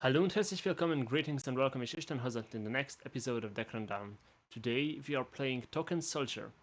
Hallo und herzlich willkommen, greetings and welcome ich Ishtan Hazard in the next episode of Deck Rundown. Today we are playing Token Soldier.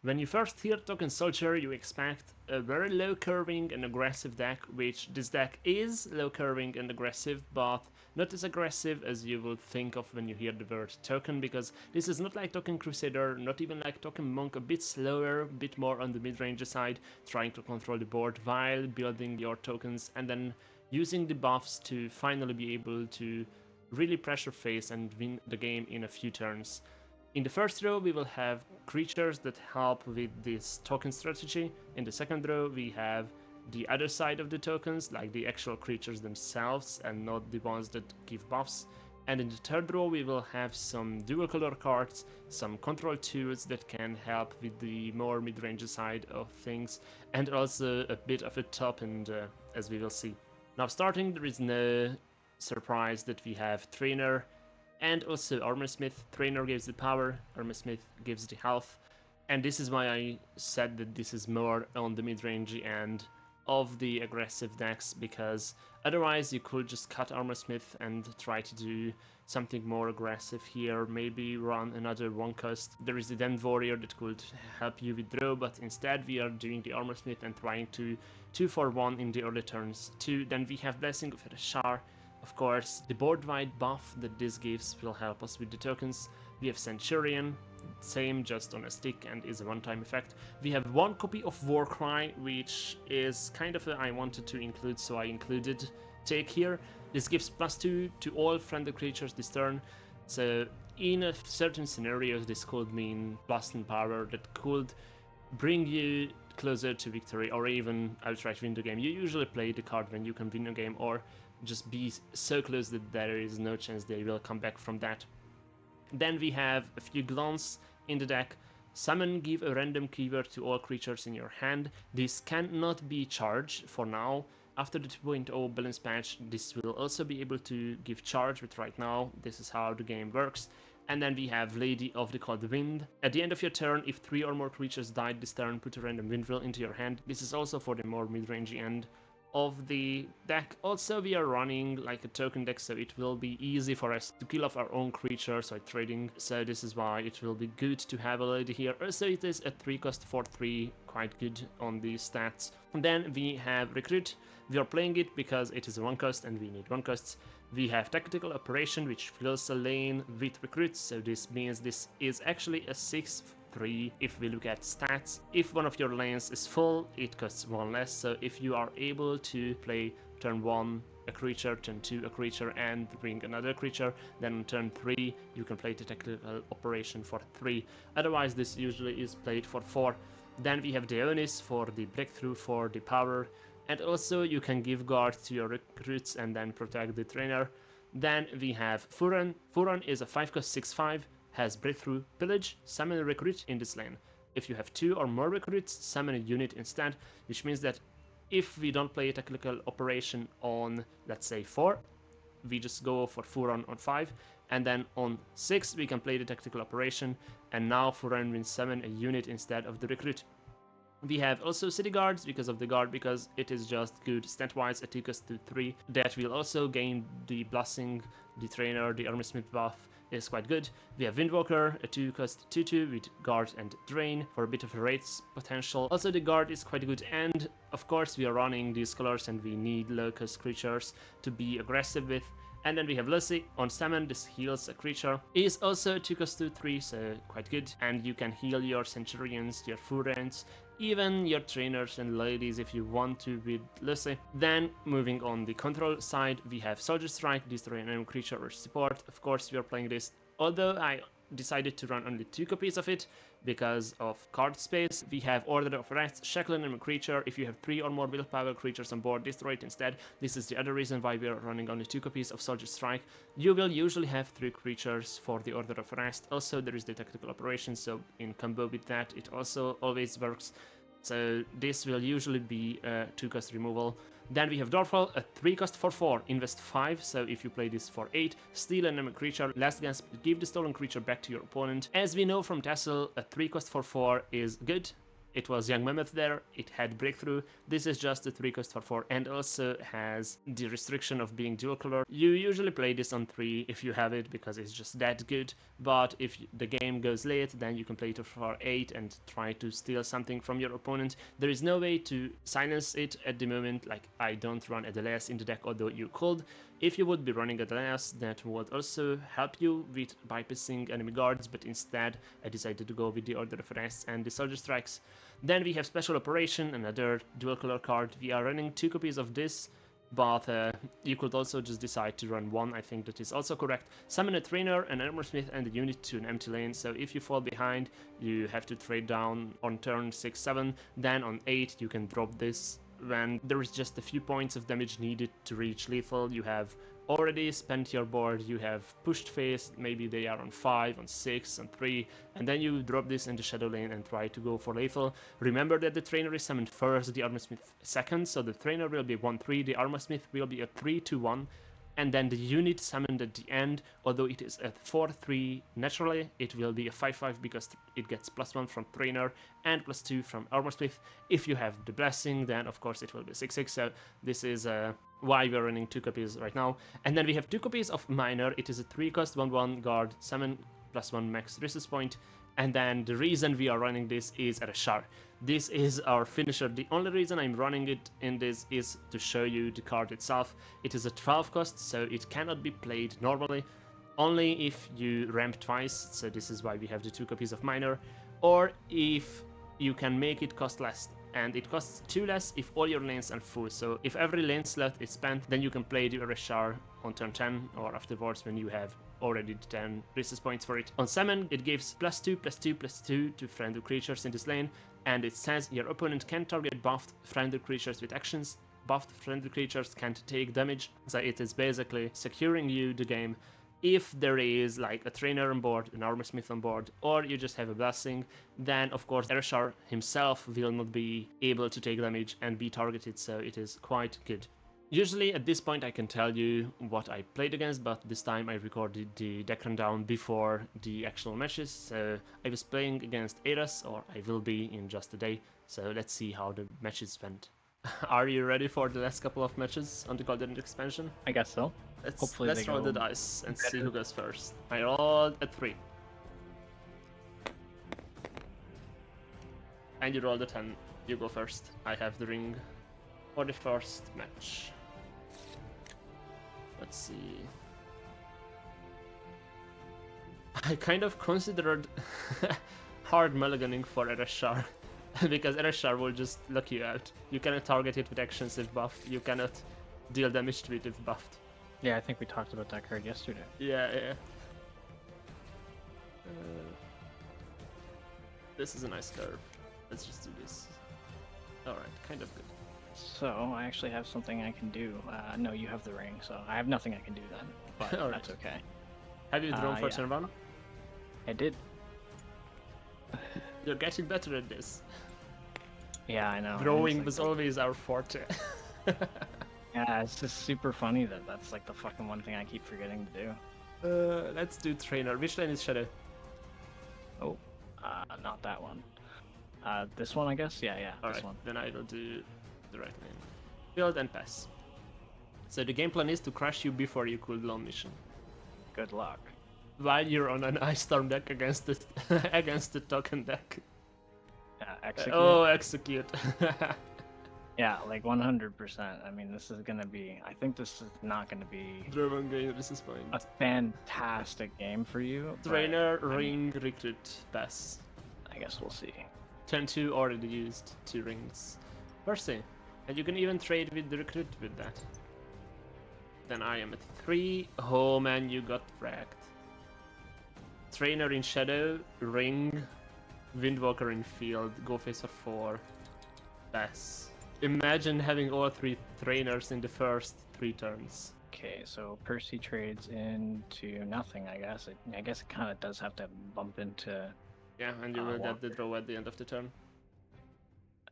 When you first hear Token Soldier, you expect a very low curving and aggressive deck, which this deck is low curving and aggressive, but not as aggressive as you would think of when you hear the word Token, because this is not like Token Crusader, not even like Token Monk, a bit slower, a bit more on the mid-range side, trying to control the board while building your tokens and then using the buffs to finally be able to really pressure face and win the game in a few turns. In the first row, we will have creatures that help with this token strategy. In the second row, we have the other side of the tokens, like the actual creatures themselves and not the ones that give buffs. And in the third row, we will have some dual color cards, some control tools that can help with the more mid-range side of things, and also a bit of a top end, as we will see. Now starting, there is no surprise that we have Trainer, and also Armorsmith. Trainer gives the power, Armorsmith gives the health, and this is why I said that this is more on the mid-range end of the aggressive decks, because otherwise you could just cut Armorsmith and try to do something more aggressive here, maybe run another one cost. There is the Den Warrior that could help you withdraw, but instead we are doing the Armorsmith and trying to 2 for 1 in the early turns. Then we have Blessing of Reshar. Of course, the board-wide buff that this gives will help us with the tokens. We have Centurion, same, just on a stick and is a one-time effect. We have one copy of Warcry, which is kind of a I wanted to include, so I included take here. This gives +2 to all friendly creatures this turn, so in a certain scenarios this could mean plus and power that could bring you closer to victory or even outright win the game. You usually play the card when you can win a game or just be so close that there is no chance they will come back from that. Then we have a few glance in the deck. Summon, give a random keyword to all creatures in your hand. This cannot be charged for now. After the 2.0 balance patch, this will also be able to give charge, but right now, this is how the game works. And then we have Lady of the Cold Wind. At the end of your turn, if 3 or more creatures died this turn, put a random windrill into your hand. This is also for the more mid-range end of the deck. Also, we are running like a token deck, so it will be easy for us to kill off our own creatures by trading, so this is why it will be good to have a lady here. Also, it is a 3 cost for 3, quite good on the stats. And then we have Recruit. We are playing it because it is a 1 cost and we need 1 costs. We have Tactical Operation, which fills a lane with recruits, so this means this is actually a 6/3 if we look at stats. If one of your lanes is full, it costs 1 less, so if you are able to play turn 1 a creature, turn 2 a creature, and bring another creature, then on turn 3 you can play the Tactical Operation for 3. Otherwise this usually is played for 4. Then we have Deonis for the breakthrough, for the power, and also you can give guard to your recruits and then protect the trainer. Then we have Furon. Furon is a 5 cost 6/5, has breakthrough, pillage, summon a recruit in this lane. If you have 2 or more recruits, summon a unit instead, which means that if we don't play a tactical operation on, let's say, 4, we just go for Furon on 5, and then on 6 we can play the tactical operation, and now Furon will summon a unit instead of the recruit. We have also City Guards because of the guard, because it is just good stat-wise, a 2 cost 2/3 that will also gain the blessing, the trainer, the Armorsmith buff is quite good. We have Windwalker, a 2 cost 2/2 with guard and drain for a bit of a rates potential. Also the guard is quite good, and of course we are running these colors and we need low cost creatures to be aggressive with. And then we have Lucy. On summon, this heals a creature. It is also 2 cost 2/3, so quite good. And you can heal your Centurions, your Furens, even your trainers and ladies if you want to with Lucy. Then moving on the control side, we have Soldier Strike, destroy an enemy creature or support. Of course we are playing this, although I decided to run only 2 copies of it because of card space. We have Order of Arrest, shackle enemy creature. If you have 3 or more willpower creatures on board, destroy it instead. This is the other reason why we are running only 2 copies of Soldier Strike. You will usually have 3 creatures for the Order of Arrest. Also, there is the Tactical Operation, so in combo with that, it also always works. So this will usually be a 2-cost removal. Then we have Dorfall, a 3-cost for 4, invest 5, so if you play this for 8, steal an enemy creature, last gasp, give the stolen creature back to your opponent. As we know from Tassel, a 3-cost for 4 is good. It was Young Mammoth there, it had Breakthrough. This is just a 3-cost for 4 and also has the restriction of being dual color. You usually play this on 3 if you have it because it's just that good, but if the game goes late, then you can play it for 8 and try to steal something from your opponent. There is no way to silence it at the moment, like I don't run Adeleas in the deck, although you could. If you would be running Adeleas, that would also help you with bypassing enemy guards, but instead I decided to go with the Order of Arrest and the Soldier Strikes. Then we have Special Operation, another dual color card. We are running 2 copies of this, but you could also just decide to run 1. I think that is also correct. Summon a Trainer, an Armorsmith, and a unit to an empty lane. So if you fall behind, you have to trade down on turn 6-7. Then on 8, you can drop this. When there is just a few points of damage needed to reach lethal, you have already spent your board, you have pushed face, maybe they are on 5, on 6, on 3, and then you drop this in the shadow lane and try to go for lethal. Remember that the trainer is summoned first, the Armorsmith second, so the trainer will be 1-3, the Armorsmith will be a 3-2-1, and then the unit summoned at the end, although it is a 4-3 naturally, it will be a 5-5 because it gets +1 from trainer and +2 from Armorsmith. If you have the blessing, then of course it will be 6-6, so this is why we're running 2 copies right now. And then we have 2 copies of Miner. It is a 3-cost 1-1 guard, summon +1 max resist point. And then the reason we are running this is Ereshar. This is our finisher. The only reason I'm running it in this is to show you the card itself. It is a 12-cost, so it cannot be played normally, only if you ramp twice, so this is why we have the 2 copies of Miner, or if you can make it cost less. And it costs 2 less if all your lanes are full. So if every lane slot is spent, then you can play the Ereshar on turn 10 or afterwards when you have already the 10 resist points for it. On summon, it gives +2/+2/+2 to friendly creatures in this lane, and it says your opponent can target buffed friendly creatures with actions. Buffed friendly creatures can't take damage, so it is basically securing you the game. If there is like a trainer on board, an Armorsmith on board, or you just have a blessing, then of course Ereshar himself will not be able to take damage and be targeted, so it is quite good. Usually at this point I can tell you what I played against, but this time I recorded the deck rundown before the actual matches, so I was playing against Eras, or I will be in just a day, so let's see how the matches went. Are you ready for the last couple of matches on the Golden Expansion? I guess so. Hopefully Let's roll the dice and see who goes first. I rolled a 3. And you rolled a 10. You go first. I have the ring for the first match. Let's see. I kind of considered hard mulliganing for Ereshar. Because Ereshar will just lock you out. You cannot target it with actions if buffed. You cannot deal damage to it if buffed. Yeah, I think we talked about that card yesterday. Yeah. This is a nice curve. Let's just do this. Alright, kind of good. So, I actually have something I can do. No, you have the ring, so I have nothing I can do then. But Alright. That's okay. Have you drawn for turn 1? I did. You're getting better at this. Yeah, I know. Drawing was always our forte. Yeah, it's just super funny that that's like the fucking one thing I keep forgetting to do. Let's do trainer. Which lane is Shadow? Oh, not that one. This one, I guess? Yeah, this Alright, one. then I will do the right lane. Build and pass. So the game plan is to crush you before you cooldown mission. Good luck. While you're on an Ice Storm deck against the against the token deck. Execute. Oh, execute. Yeah, like 100%. I mean, this is gonna be. I think this is not gonna be Driven game resist point. a fantastic game for you. Trainer, ring, recruit, pass. I guess we'll see. Turn 2 already used 2 rings. Mercy. And you can even trade with the recruit with that. Then I am at 3. Oh man, you got wrecked. Trainer in Shadow, Ring, Windwalker in Field, go face of 4, pass. Imagine having all 3 trainers in the first 3 turns. Okay, so Percy trades into nothing, I guess. I guess it kind of does have to bump into... Yeah, and you will get the draw at the end of the turn.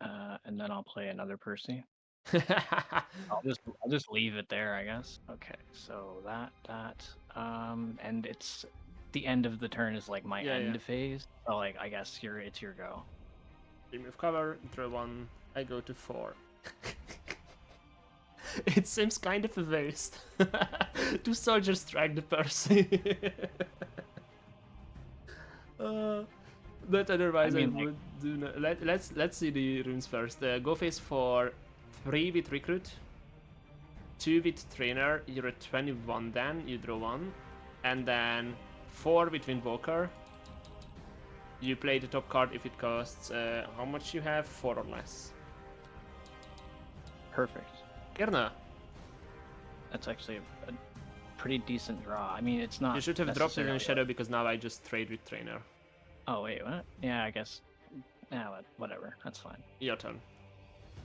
And then I'll play another Percy. I'll just leave it there, I guess. Okay, so and it's the end of the turn is like my end phase. So like I guess it's your go. Remove cover, draw 1. I go to 4. It seems kind of a waste. 2 soldiers strike the Percy. But otherwise, I would do. Let's see the runes first. Go phase for 3 with recruit, 2 with trainer. You're at 21. Then you draw 1, and then 4 with Windwalker. You play the top card if it costs how much you have, 4 or less. Perfect. Irna. That's actually a pretty decent draw. I mean, it's not. You should have dropped it in Shadow because now I just trade with trainer. Oh wait, what? Yeah, I guess. Yeah, whatever. That's fine. Your turn.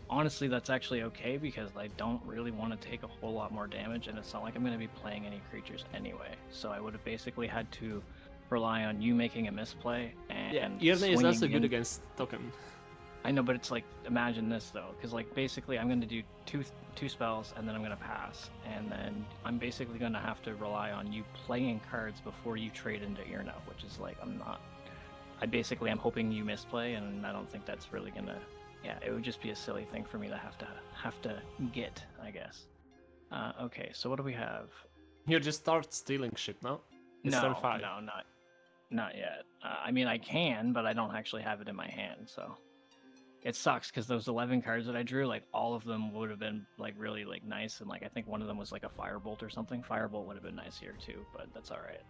Honestly, that's actually okay because I don't really want to take a whole lot more damage, and it's not like I'm going to be playing any creatures anyway. So I would have basically had to rely on you making a misplay and. Yeah, Irna is also good against token. I know, but it's like, imagine this though, because like basically I'm going to do two spells and then I'm going to pass, and then I'm basically going to have to rely on you playing cards before you trade into Irna, which is like I'm hoping you misplay, and I don't think that's really gonna. Yeah, it would just be a silly thing for me to have to get, I guess. Okay, so what do we have? You just start stealing shit now. It's turn 5. No, not yet. I mean, I can, but I don't actually have it in my hand, so it sucks because those 11 cards that I drew, like all of them would have been like really like nice, and like I think one of them was like a firebolt or something. Firebolt would have been nice here too, but that's all right.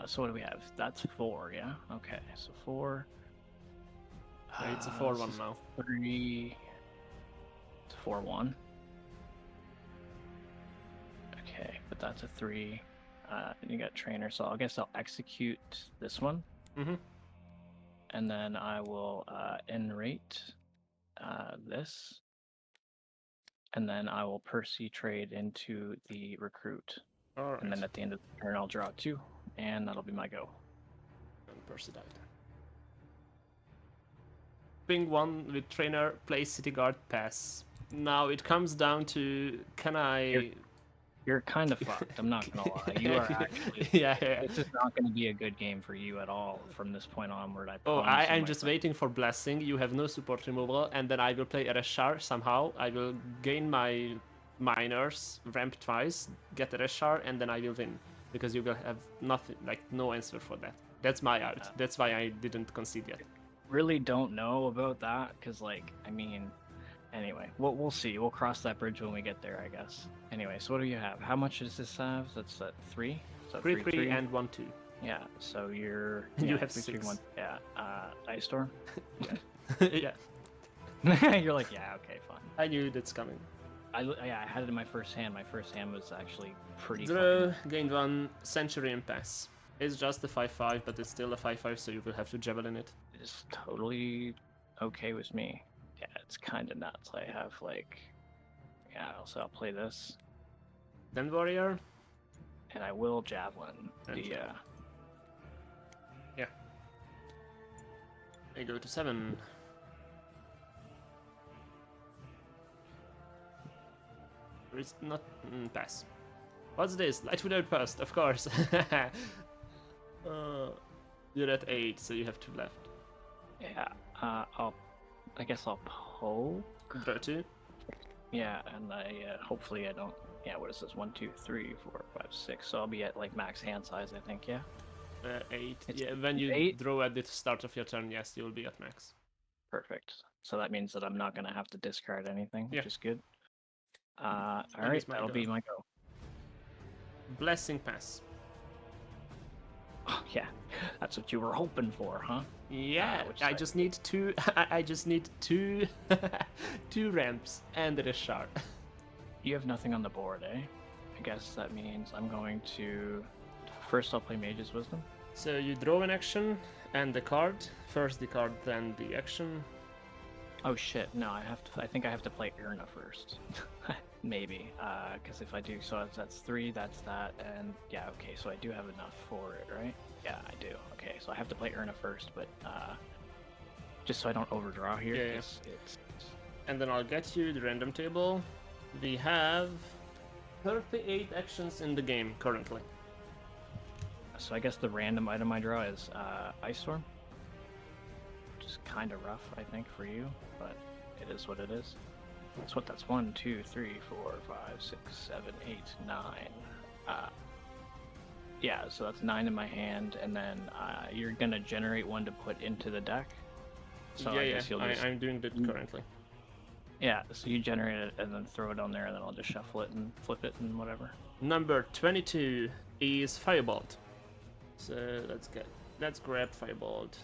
So what do we have? That's 4, yeah? Okay, so 4. It's a 4-1 now. 3. It's a 4-1. Okay, but that's a 3. And you got trainer, so I guess I'll execute this one. Mm-hmm. And then I will enrate this. And then I will Percy trade into the recruit. All right. And then at the end of the turn, I'll draw 2. And that'll be my go. And Percy died. Ping 1 with trainer, play city guard, pass. Now it comes down to, can I... You're kind of fucked, I'm not gonna lie. You are actually... yeah. This is not gonna be a good game for you at all from this point onward, I'm just waiting for Blessing. You have no support removal, and then I will play Ereshkigal somehow. I will gain my miners, ramp twice, get Ereshkigal, and then I will win. Because you will have nothing, like no answer for that. That's my out. That's why I didn't concede yet. Really don't know about that, because like, I mean, anyway, we'll see. We'll cross that bridge when we get there, I guess. Anyway, so what do you have? How much does this have? That's 3? So 3 and 1 2. Yeah, so you're... you have 3, 6. 3, 1. Yeah, Ice Storm? Yeah. You're like, yeah, okay, fine. I knew that's coming. I had it in my first hand. My first hand was actually pretty Draw, gained 1, Century and pass. It's just a 5-5, but it's still a 5-5, so you will have to javelin it. It's totally okay with me. Yeah, it's kind of nuts. I have like... Yeah, so I'll play this. Then Warrior. And I will javelin. Yeah. I go to 7. It's not... pass. What's this? Lightwood Outpost, of course. You're at 8, so you have 2 left. Yeah, I guess I'll poke. Draw 2. Yeah, and hopefully I don't... Yeah, what is this? 1, 2, 3, 4, 5, 6. So I'll be at like max hand size, I think, yeah? 8. Yeah, when you draw at the start of your turn, yes, you'll be at max. Perfect. So that means that I'm not going to have to discard anything, which is good. Alright, that'll be my go. Blessing pass. Oh, yeah, that's what you were hoping for, huh? Yeah, I just need 2. I just need 2, 2 ramps and a shard. You have nothing on the board, eh? I guess that means I'm going to... First, I'll play Mage's Wisdom. So you draw an action and the card. First the card, then the action. Oh shit! No, I think I have to play Irna first. Maybe, because if I do, so that's 3. That's that, and yeah, okay. So I do have enough for it, right? Yeah, I do. Okay, so I have to play Irna first, but just so I don't overdraw here. Yeah, yeah. It's... And then I'll get you the random table. We have 38 actions in the game currently. So I guess the random item I draw is Ice Storm. Which is kind of rough, I think, for you, but it is what it is. That's 1, 2, 3, 4, 5, 6, 7, 8, 9. Yeah, so that's 9 in my hand, and then you're gonna generate 1 to put into the deck. So yeah, I guess you'll just... I'm doing that currently. Yeah, so you generate it and then throw it on there, and then I'll just shuffle it and flip it and whatever. Number 22 is Firebolt. So let's grab Firebolt.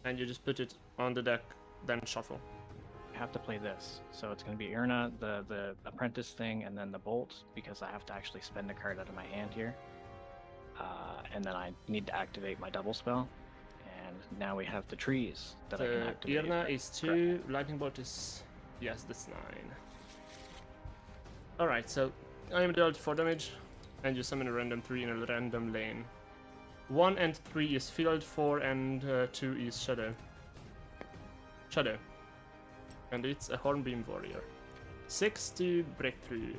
And you just put it on the deck, then shuffle. I have to play this, so it's going to be Irna, the apprentice thing, and then the bolt, because I have to actually spend a card out of my hand here. And then I need to activate my double spell, and now we have the trees that I can activate. Irna is 2, Lightning Bolt is... yes, that's 9. Alright, so I am dealt 4 damage, and you summon a random 3 in a random lane. 1 and 3 is Field, 4 and 2 is Shadow. Shadow. And it's a Hornbeam Warrior. 6 to Breakthrough.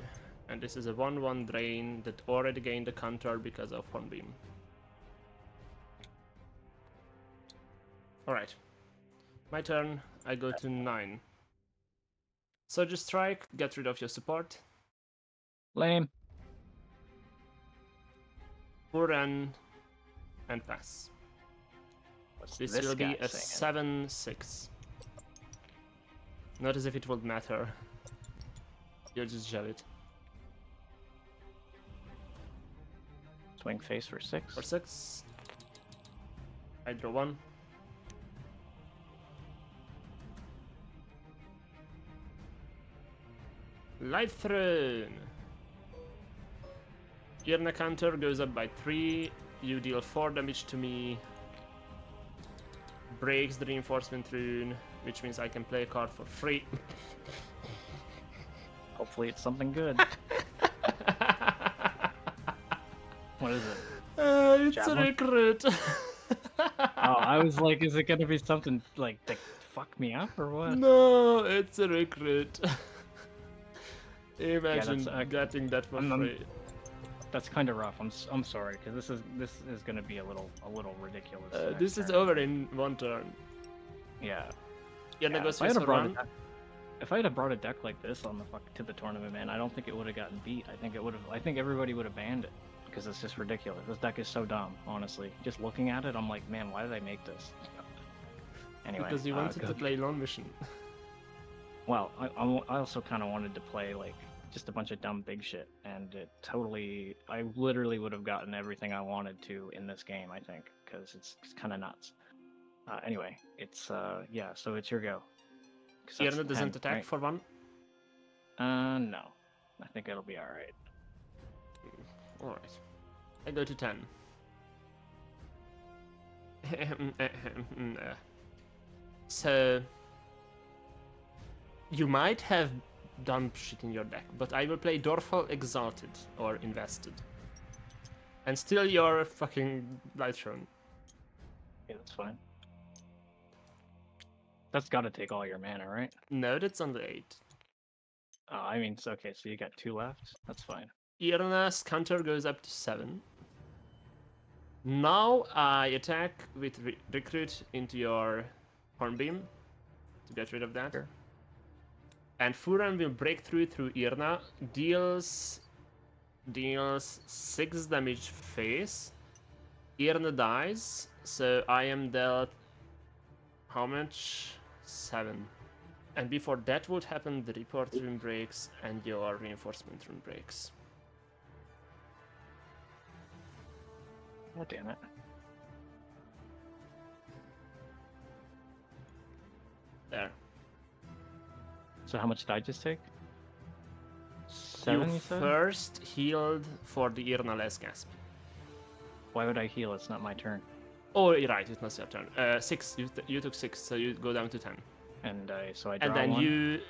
And this is a 1/1 drain that already gained a counter because of Hornbeam. Alright. My turn, I go to 9. So just strike, get rid of your support. Lame. Furan and pass. What's This this will be guy a saying? 7/6. Not as if it would matter. You'll just jab it. Swing face for 6. For 6. I draw 1. Light Throne! Irna counter goes up by 3. You deal 4 damage to me. Breaks the reinforcement rune, which means I can play a card for free. Hopefully it's something good. What is it? It's Javelin? a recruit. Oh, I was like, is it gonna be something like to fuck me up or what? No, it's a recruit. Imagine getting that for free. That's kind of rough. I'm sorry, because this is gonna be a little ridiculous. This is over in 1 turn. Yeah. Irna goes If I had for brought run. if I had brought a deck like this on to the tournament, man, I don't think it would have gotten beat. I think everybody would have banned it because it's just ridiculous. This deck is so dumb, honestly. Just looking at it, I'm like, man, why did I make this? Anyway, Because you wanted to play Lone Mission. Well, I also kind of wanted to play like just a bunch of dumb big shit, and I literally would have gotten everything I wanted to in this game, I think, because it's kind of nuts. Anyway, it's yeah, so it's your go. Irna doesn't attack for 1? No. I think it'll be alright. Alright. I go to 10. So... you might have dumb shit in your deck, but I will play Dorfal Exalted, or Invested. And still your fucking Light Throne. Yeah, that's fine. That's gotta take all your mana, right? No, that's on the 8. Oh, I mean, it's okay, so you got 2 left? That's fine. Irna's counter goes up to 7. Now I attack with Recruit into your Hornbeam to get rid of that. Sure. And Furan will break through Irna, deals 6 damage face. Irna dies, so I am dealt how much? 7. And before that would happen, the report rune breaks and your reinforcement rune breaks. God damn it. There. So how much did I just take? 7, you said? First healed for the Irna Last Gasp. Why would I heal? It's not my turn. Oh, you're right. It's not your turn. 6. You took 6, so you go down to 10. And so I draw And then one.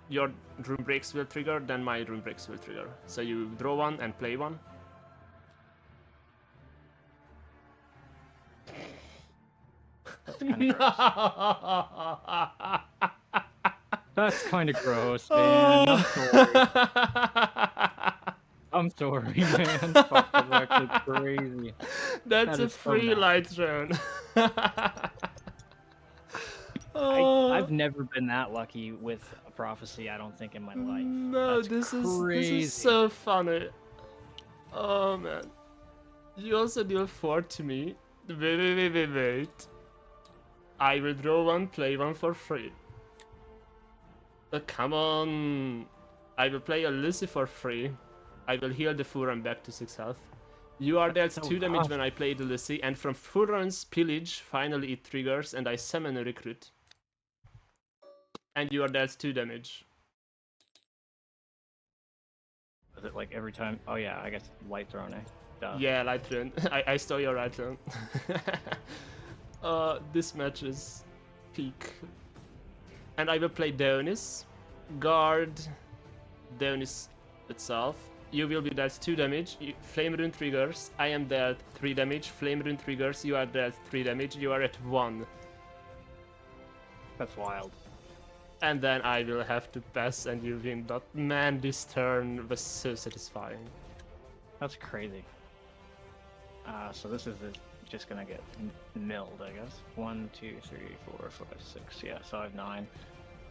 your rune breaks will trigger. Then my rune breaks will trigger. So you draw one and play one. That's kind of gross. That's kind of gross, man. I'm sorry. I'm sorry, man. Fuck, that's actually crazy. That's That a is so free nasty. light drone. I've never been that lucky with a prophecy, I don't think, in my life. No, That's this crazy. is so funny. Oh man. You also deal 4 to me. Wait. I will draw one, play one for free. Come on. I will play a Lucy for free. I will heal the Furan back to 6 health. You are dealt so 2 damage tough. when I play the Lucy, and from Furan's pillage, finally it triggers, and I summon a recruit. And you are dealt 2 damage. Is it like every time? Oh yeah, I guess light thrown, eh? Duh. Yeah, light run. I stole your right run. This match is peak. And I will play Donis. Guard Donis itself. You will be dealt 2 damage. Flame rune triggers. I am dealt 3 damage. Flame rune triggers. You are dealt 3 damage. You are at 1. That's wild. And then I will have to pass and you win. But man, this turn was so satisfying. That's crazy. So this is just gonna get milled, I guess. 1, 2, 3, 4, 5, 6. Yeah, so I have 9.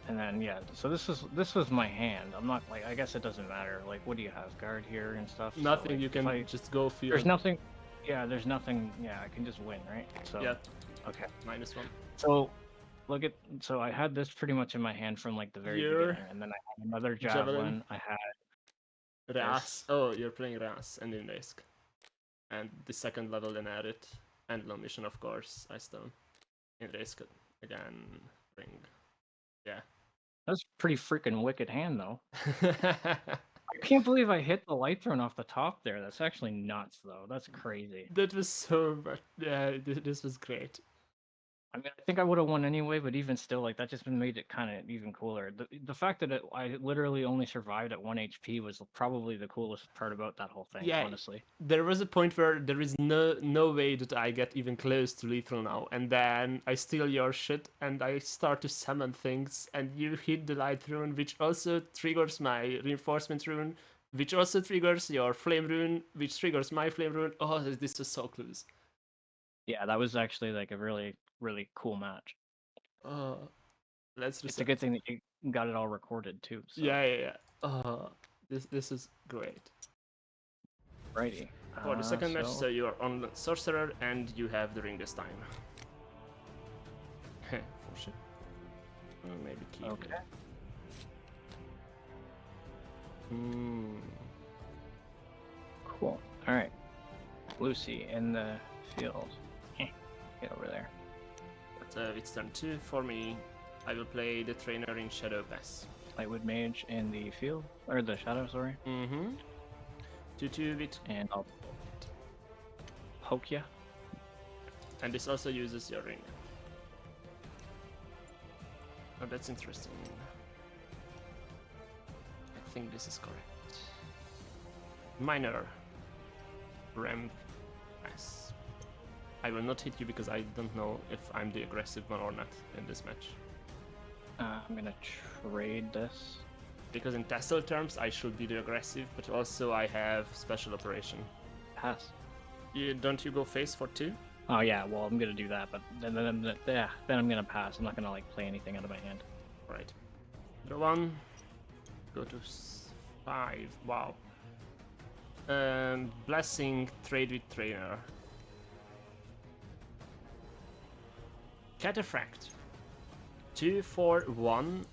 And then yeah, so this was my hand. I'm not like, I guess it doesn't matter. Like, what do you have? Guard here and stuff. Nothing. So, like, You can just go field. There's nothing. Yeah, there's nothing. Yeah, I can just win, right? So Yeah. Okay. -1. So so I had this pretty much in my hand from like the very beginning, and then I had another javelin. I had Ras. Oh, you're playing Ras and in risk. And the second level then add it. And low mission, of course. I stone. In risk again. Ring. Yeah. That's a pretty freaking wicked hand, though. I can't believe I hit the light throne off the top there. That's actually nuts, though. That's crazy. That was so much. Yeah, this was great. I mean, I think I would have won anyway, but even still, like, that just made it kind of even cooler. The fact that I literally only survived at 1 HP was probably the coolest part about that whole thing, Yeah, honestly. there was a point where there is no way that I get even close to lethal now, and then I steal your shit and I start to summon things, and you hit the light rune, which also triggers my reinforcement rune, which also triggers your flame rune, which triggers my flame rune. Oh, this was so close. Yeah, that was actually like a really, really cool match. Let's reset. It's a good thing that you got it all recorded too. So. Yeah. This is great. Righty. For the second match, so you are on Sorcerer and you have the ring this time. For sure. Maybe keep Okay. it. Cool. Alright. Lucy in the field. Get over there. It's turn 2 for me. I will play the trainer in Shadow Pass. Lightwood Mage in the field, or the shadow, sorry. 2/2 with. And I'll poke ya. And this also uses your ring. Oh, that's interesting. I think this is correct. Minor. Ramp Pass. I will not hit you because I don't know if I'm the aggressive one or not in this match. I'm gonna trade this. Because in tassel terms, I should be the aggressive, but also I have special operation. Pass. Don't you go face for 2? Oh yeah, well I'm gonna do that, but then I'm gonna pass. I'm not gonna like play anything out of my hand. Right. Draw 1. Go to 5. Wow. Blessing, trade with trainer. Cataphract. 2 for 1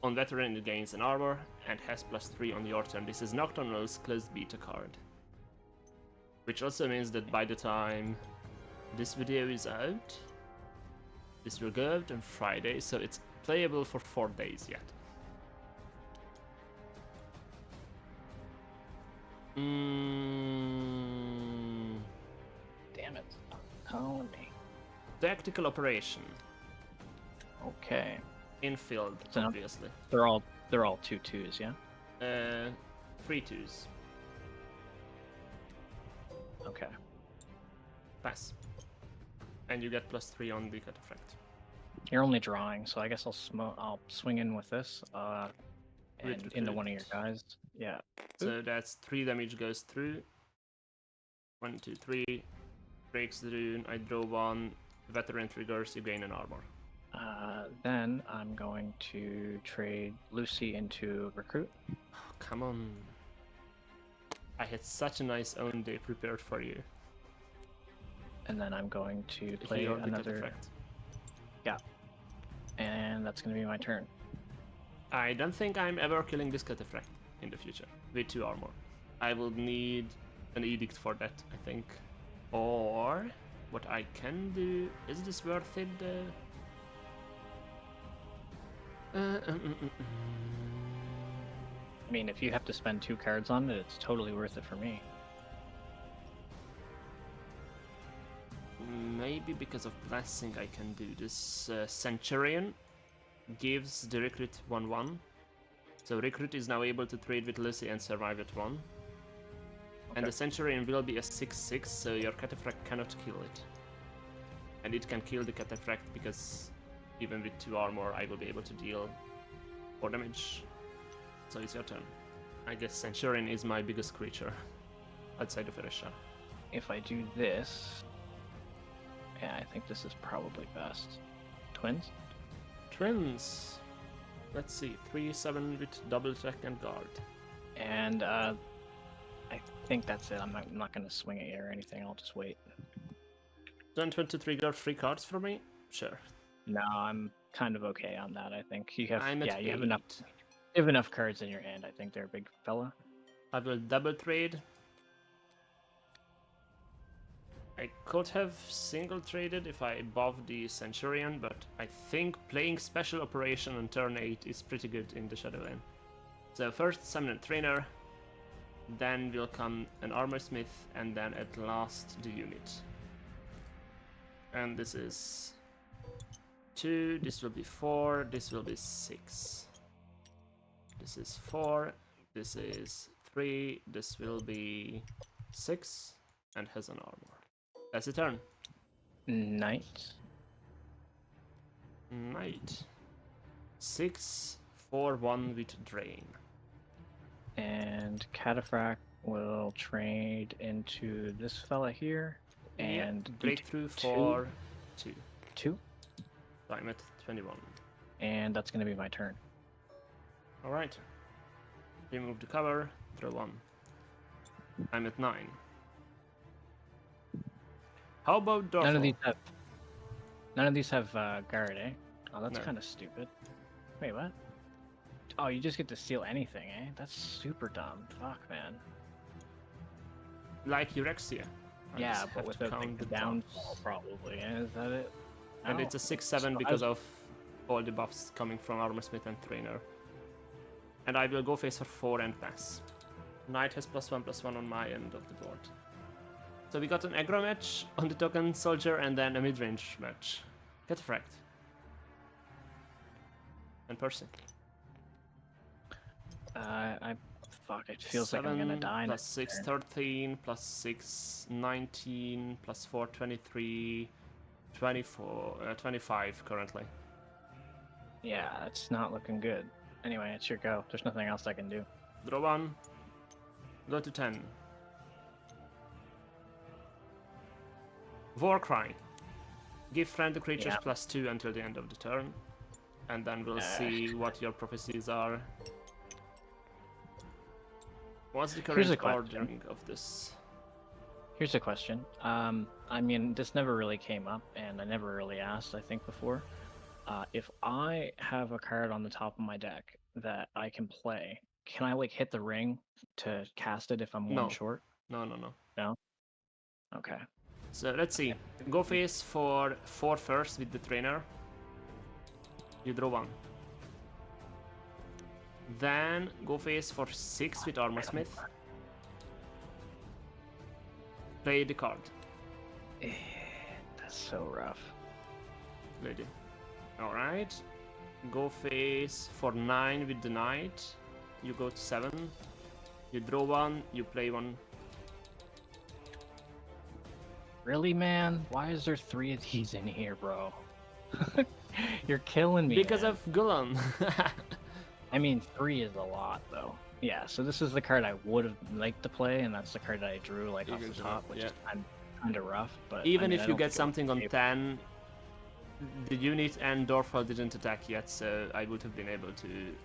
on veteran, it gains an armor and has +3 on your turn. This is Nocturnal's closed beta card. Which also means that by the time this video is out, this will go out on Friday, so it's playable for 4 days yet. Tactical operation. Okay. Infield, So obviously. They're all 2/2s, yeah? 3 2s. Okay. Pass. And you get +3 on the cataphract. You're only drawing, so I guess I'll swing in with this, and into one of your guys. Yeah. So that's 3 damage goes through. 1, 2, 3. Breaks the rune. I draw 1. Veteran triggers. You gain an armor. Then I'm going to trade Lucy into recruit. Oh, come on. I had such a nice own day prepared for you. And then I'm going to play another. Yeah. And that's going to be my turn. I don't think I'm ever killing this cataphract in the future with 2 armor. I will need an edict for that, I think. Or what I can do, is this worth it? I mean, if you have to spend 2 cards on it, it's totally worth it for me. Maybe because of blessing I can do this. Centurion gives the recruit 1/1. So recruit is now able to trade with Lucy and survive at 1. Okay. And the Centurion will be a 6/6, so your cataphract cannot kill it. And it can kill the cataphract because even with 2 armor I will be able to deal 4 damage. So it's your turn. I guess Centurion is my biggest creature outside of Erisha. If I do this, yeah, I think this is probably best. Twins? Twins. Let's see, 3/7 with double attack and guard. And I think that's it. I'm not going to swing at you or anything. I'll just wait. Don't want to trigger 3 cards for me? Sure. No, I'm kind of okay on that. I think you have. I'm at you 8. have enough. You have enough cards in your hand. I think they're a big fella. I will double trade. I could have single traded if I buffed the Centurion, but I think playing Special Operation on turn 8 is pretty good in the Shadowland. So first summon a trainer, then will come an Armorsmith, and then at last the unit. And this is 2, this will be 4, this will be 6. This is 4, this is 3, this will be 6, and has an armor. That's a turn. Knight. 6/4/1 with drain. And Cataphract will trade into this fella here. And breakthrough for 2. 2? I'm at 21. And that's going to be my turn. Alright. Remove the cover, draw 1. I'm at 9. How about Dorfo? None of these have guard, eh? Oh, that's No. kind of stupid. Wait, what? Oh, you just get to steal anything, eh? That's super dumb. Fuck, man. Like Eurexia. Yeah, but without the downfall, probably. Eh? Is that it? And it's a 6/7 because of all the buffs coming from Armorsmith and Trainer. And I will go face for 4 and pass. Knight has +1/+1 on my end of the board. So we got an aggro match on the token soldier and then a mid-range match. Cataphract. And Percy. Fuck, it feels like I'm gonna die. 7 + 6, 13, +6, 19, +4, 23, 24, 25 currently. Yeah, it's not looking good. Anyway, it's your go. There's nothing else I can do. Draw 1. Go to 10. Warcry. Give friendly creatures +2 until the end of the turn. And then we'll see what your prophecies are. What's the current ordering of this? Here's a question. I mean, this never really came up, and I never really asked, I think, before. If I have a card on the top of my deck that I can play, can I, like, hit the ring to cast it if I'm one short? No. No? Okay. So let's see. Go face for 4 first with the trainer. You draw 1. Then go face for 6 with Armorsmith. Play the card. That's so rough. lady. Alright. Go face for 9 with the knight. You go to 7. You draw 1, you play 1. Really, man? Why is there 3 of these in here, bro? You're killing me. Because man. of Gulan. I mean, 3 is a lot, though. Yeah, so this is the card I would have liked to play, and that's the card that I drew like off the top, which is kind of rough. But even I mean, if you get something on 10, the unit and Dorfal didn't attack yet, so I would have been able to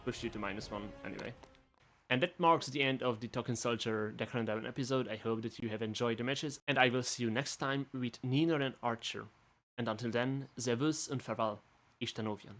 push you to -1 anyway. And that marks the end of the Token Soldier deck rundown episode. I hope that you have enjoyed the matches, and I will see you next time with Nino and Archer. And until then, Servus und Farewell. Istanovian.